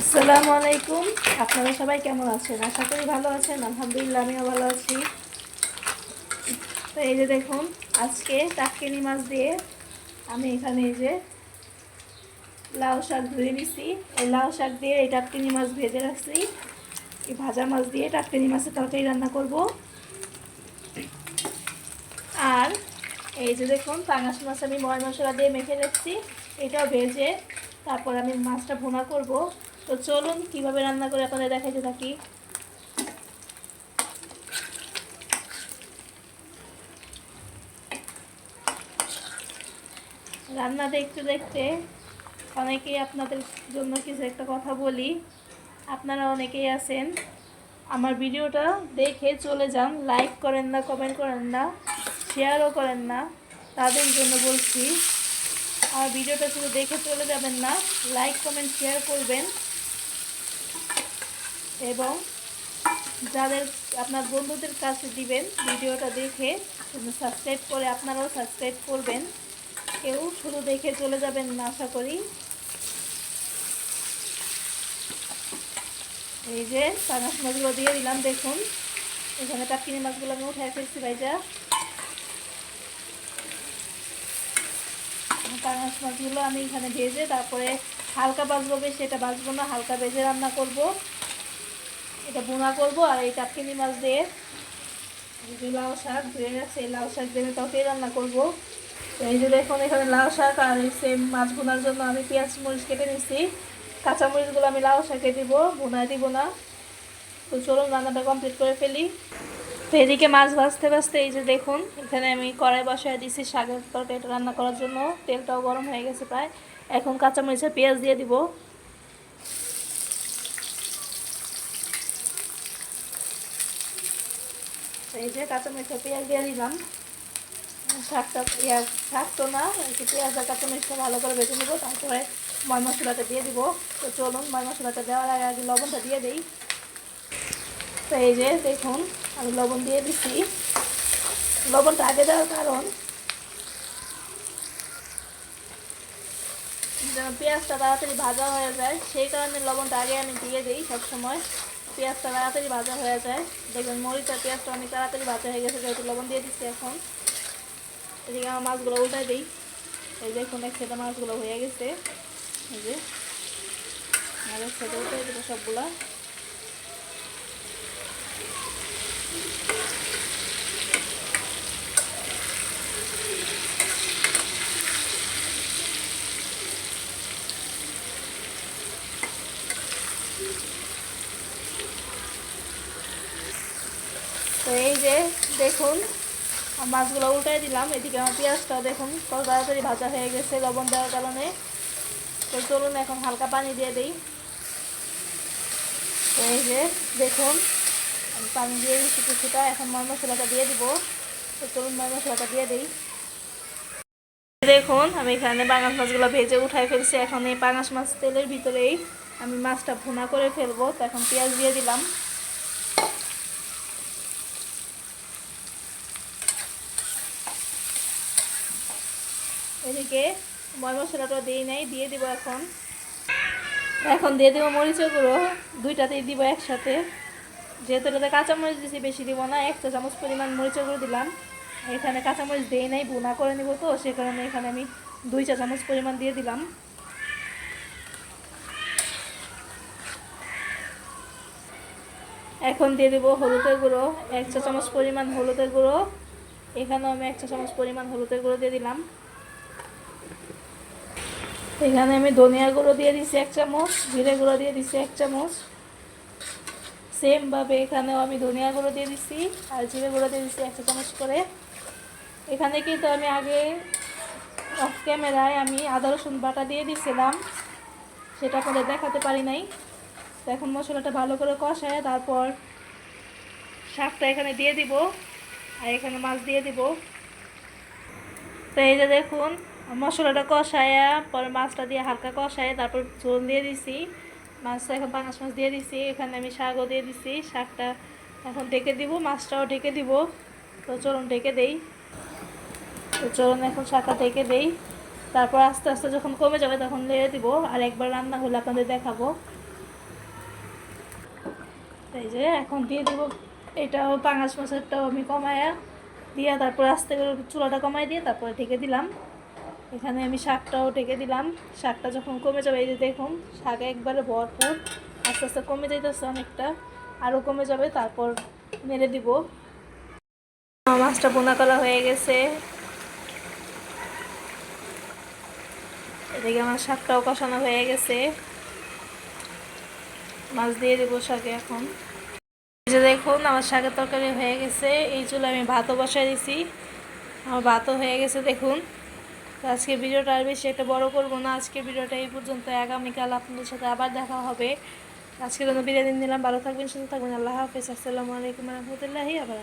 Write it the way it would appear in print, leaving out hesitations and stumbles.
আসসালামু আলাইকুম। আপনারা সবাই কেমন আছেন? আশা করি ভালো আছেন। আলহামদুলিল্লাহ আমিও ভালো আছি। তো এই যে দেখুন, আজকে টাটকিনি মাছ দিয়ে আমি এখানে এই যে লাউ শাক ধুয়ে নিছি। এই লাউ শাক দিয়ে এই টাটকিনি মাছ ভেজে রাখছি। এই ভাজা মাছ দিয়ে টাটকিনি মাছের তরকারি রান্না করব। আর এই যে দেখুন, পাঙাশ মাছ আমি ময় মশলা দিয়ে মেখে রাখছি। এটাও ভেজে তারপর আমি মাছটা ভুনা করব। তো চলুন কীভাবে রান্না করে আপনাদের দেখাইতে থাকি। রান্না দেখতে দেখতে অনেকেই আপনাদের জন্য কিছু একটা কথা বলি। আপনারা অনেকেই আছেন আমার ভিডিওটা দেখে চলে যান, লাইক করেন না, কমেন্ট করেন না, শেয়ারও করেন না। তাদের জন্য বলছি, আর ভিডিওটা শুধু দেখে চলে যাবেন না, লাইক কমেন্ট শেয়ার করবেন। এবং যাদের আপনার বন্ধুদের কাছে দিবেন, ভিডিওটা দেখে সাবস্ক্রাইব করে আপনারাও সাবস্ক্রাইব করবেন। কেউ শুধু দেখে চলে যাবেন না আশা করি। এই যে পাঙাশ মাছগুলো দিয়ে দিলাম। দেখুন এখানে টাটকিনি মাছগুলো আমি উঠাই ফেলছি ভাইজা। পাঙাশ মাছগুলো আমি এখানে ভেজে তারপরে হালকা ভাজবো, বেশি এটা ভাজবো না, হালকা ভেজে রান্না করব। এটা বোনা করব। আর এই টাটকিনি মাছ দিয়ে যে লাউ শাক ধুয়ে রাখছি, এই লাউ শাক দিয়ে তরকারি রান্না করব। এই যে দেখুন, এখানে লাউ শাক আর এই সেম মাছ বোনার জন্য আমি পেঁয়াজ মরিচ কেটে নিচ্ছি। কাঁচামরিচগুলো আমি লাউ শাকে দিব, বোনায় দিব না। তো চলুন রান্নাটা কমপ্লিট করে ফেলি। তো এদিকে মাছ ভাজতে ভাজতে এই যে দেখুন, এখানে আমি কড়াই বসায় দিয়েছি শাকের তরকারিটা রান্না করার জন্য। তেলটাও গরম হয়ে গেছে প্রায়। এখন কাঁচামরিচের পেঁয়াজ দিয়ে দিব। এই যে কাঁচামরিচের পেঁয়াজ দিয়ে দিলাম। শাকটা শাক তো না, একটু পেঁয়াজ আর কাঁচামরিচটা ভালো করে ভেজে নেবো, তারপরে ময় মশলাটা দিয়ে দিব। তো চলুন ময় মশলাটা দেওয়ার আগে আগে লবণটা দিয়ে দিই। তো এই যে দেখুন, আমি লবণ দিয়ে দিচ্ছি। লবণটা আগে দেওয়ার কারণ যেন পেঁয়াজটা তাড়াতাড়ি ভাজা হয়ে যায়, সেই কারণে লবণটা আগে আমি দিয়ে দিই সবসময়। পেঁয়াজটা তাড়াতাড়ি ভাজা হয়ে যায়। দেখবেন মরিচ আর পেঁয়াজটা অনেক তাড়াতাড়ি ভাজা হয়ে গেছে, যেহেতু লবণ দিয়ে দিচ্ছি। এখন এদিকে আমার মাছগুলো উল্টাই দিই। এই দেখুন এক সাইডে মাছগুলো হয়ে গেছে। এই যে আর এক সাইডে উল্টাই দেবো সবগুলা। তো এই যে দেখুন, মাছগুলো উল্টাই দিলাম। এদিকে আমার পেঁয়াজটাও দেখুন কত তাড়াতাড়ি ভাজা হয়ে গেছে লবণ দেওয়ার কারণে। তো চলুন এখন হালকা পানি দিয়ে দিই। তো এই যে দেখুন, আমি পানি দিয়ে দিচ্ছি কিছুটা। এখন ময় মশলাটা দিয়ে দিব। তো চলুন ময় মশলাটা দিয়ে দিই। দেখুন আমি এখানে পাঙাশ মাছগুলো ভেজে উঠাই ফেলছি। এখন এই পাঙাশ মাছ তেলের ভিতরেই আমি মাছটা ভুনা করে ফেলবো। তো এখন পেঁয়াজ দিয়ে দিলাম। এদিকে ময় মশলাটা দিই নাই, দিয়ে দিব এখন। এখন দিয়ে দেবো মরিচের গুঁড়ো, দুইটাতেই দিব একসাথে। যেহেতু এটাতে কাঁচামরিচ দিয়েছি, বেশি দিব না, 1 চা চামচ পরিমাণ মরিচের গুঁড়ো দিলাম। এখানে কাঁচামরিচ দিই নাই, ভুনা করে নিব, তো সে কারণে এখানে আমি 2 চা চামচ পরিমাণ দিয়ে দিলাম। এখন দিয়ে দেবো হলুদের গুঁড়ো, 1 চা চামচ পরিমাণ হলুদের গুঁড়ো। এখানেও আমি 1 চা চামচ পরিমাণ হলুদের গুঁড়ো দিয়ে দিলাম। এখানে আমি ধনিয়া গুঁড়ো দিয়ে দিচ্ছি 1 চামচ, জিরে গুঁড়ো দিয়ে দিচ্ছি 1 চামচ। সেমভাবে এখানেও আমি ধনিয়া গুঁড়ো দিয়ে দিচ্ছি আর জিরে গুঁড়ো দিয়ে দিচ্ছি 1 চা চামচ করে। এখানে কিন্তু আমি আগে অফ ক্যামেরায় আমি আদা রসুন বাটা দিয়ে দিচ্ছিলাম, সেটা করে দেখাতে পারি নাই। তো এখন মশলাটা ভালো করে কষায় তারপর শাকটা এখানে দিয়ে দিব আর এখানে মাছ দিয়ে দিব। তো এই যে দেখুন, মশলাটা কষায়া পরে মাছটা দিয়ে হালকা কষায় তারপর ঝোল দিয়ে দিছি। মাছটা এখন পাঙাশ মাছ দিয়ে দিছি। এখানে আমি শাকও দিয়ে দিছি। শাকটা এখন ঢেকে দিব, মাছটাও ঢেকে দিব। তো চলুন ঢেকে দেই। তো চলুন এখন শাকটা ঢেকে দেই। তারপর আস্তে আস্তে যখন কমে যাবে তখন লেড়ে দিব, আর একবার রান্না হলে আপনাদের দেখাবো। এই যে এখন দিয়ে দিব, এটাও পাঙাশ মাছেরটাও আমি কমায়া দিয়ে তারপর আস্তে করে চুলাটা কমাই দিয়ে তারপরে ঢেকে দিলাম। এখানে আমি শাকটাও ঢেকে দিলাম। শাকটা যখন কমে যাবে, এই যে দেখুন শাক একবারে ভরপুর, আস্তে আস্তে কমে যাইতেছে অনেকটা, আরও কমে যাবে, তারপর নেড়ে দিব। মাছটা বোনা করা হয়ে গেছে, এদিকে আমার শাকটাও কষানো হয়ে গেছে, মাছ দিয়ে দেবো শাকে এখন। এই যে দেখুন আমার শাকের তরকারি হয়ে গেছে, এই চুলে আমি ভাতও বসাই দিছি, আমার ভাতও হয়ে গেছে দেখুন। তো আজকে ভিডিওটা আর বেশি একটা বড় করবো না, আজকে ভিডিওটা এই পর্যন্ত, আগামীকাল আপনাদের সাথে আবার দেখা হবে। আজকের জন্য বিদায় দিলাম, ভালো থাকবেন, সুস্থ থাকবেন, আল্লাহ হাফেজ, আসসালামু আলাইকুম রহমতুল্লাহি আবার।